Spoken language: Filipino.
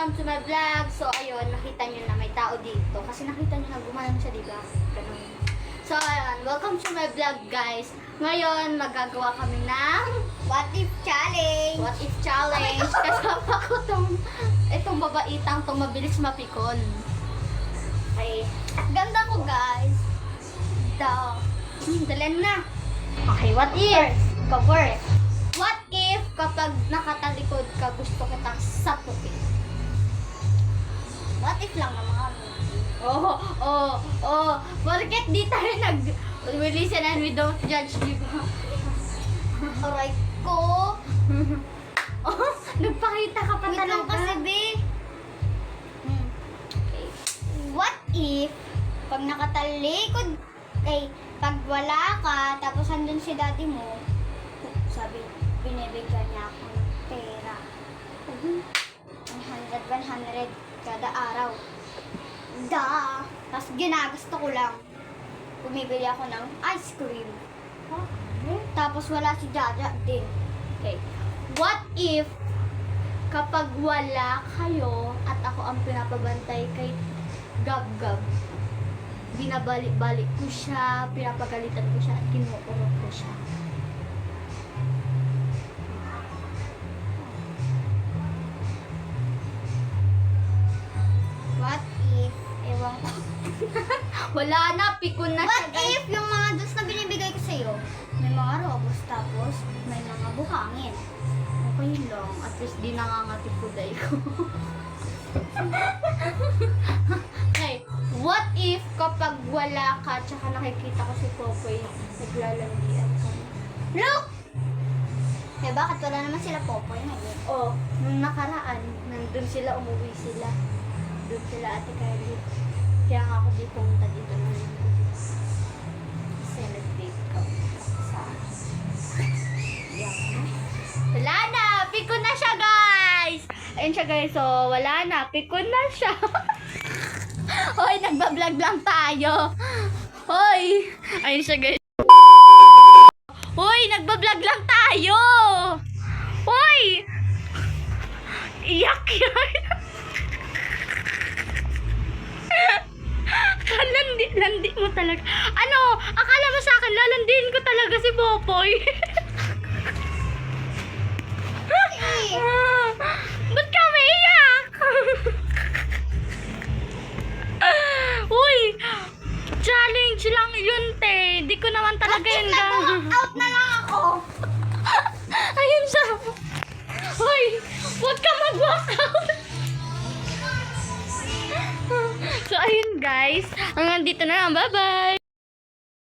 welcome to my vlog. So, ayun, nakita nyo na may tao dito. Kasi nakita nyo na gumalang siya, diba? Ganun. So, ayun, welcome to my vlog, guys. Ngayon, magagawa kami ng What if challenge? What if challenge. Kasama ko itong babaitang tong mabilis mapikon. Okay. At ganda ko, guys. Dalan na. Okay, what if? Go first. What if kapag nakatalikod ka, gusto kitang sapukin? What if lang naman? Bakit di tayo we listen and we don't judge, di ba? Aray ko. Nagpakita ka pa Wait lang talaga. kasi, be. Okay. What if, pag nakatalikod, pag wala ka, tapos andun si daddy mo, sabi, binibigyan niya ako ng pera. 100 kada araw. Tapos ginagasto ko lang. Bumibili ako ng ice cream. Tapos wala si Jaja din. Okay. What if kapag wala kayo at ako ang pinapabantay kay Gab-Gab, binabalik-balik ko siya, pinapagalitan ko siya, at kinukurot ko siya. What if, ewan ko. Wala na, pikon na What siya, guys. if yung mga dos na binibigay ko sa'yo, may mga robos tapos may mga buhangin? Okay lang, at least di nangangati ko dahil ko. Okay, what if kapag wala ka, tsaka nakikita ko si Popoy, naglalandian ka? Look! Eh bakit wala naman sila Popoy ngayon? Oh, nung nakaraan, nandun sila, umuwi sila. Doon sila Ate Kylie. Kaya nga ako di pumunta dito na kasi nag-date ka sa wala na! Pikon na siya, guys! Ayun siya, guys. So, wala na. Pikon na siya. Hoy, nagbablog lang tayo. Hoy! Ayun siya, guys. Hoy, nagbablog lang tayo! Hoy! Iyak yan! Landi mo talaga. Ano? Akala mo sa akin, lalandiin ko talaga si Popoy. Ba't ka umiiyak? Uy! Challenge lang yun, te. Di ko naman talaga yun Out na lang ako! Ayun siya. Uy! Huwag ka mag-walk out. So, ayun guys. Hanggang dito na lang. Bye-bye!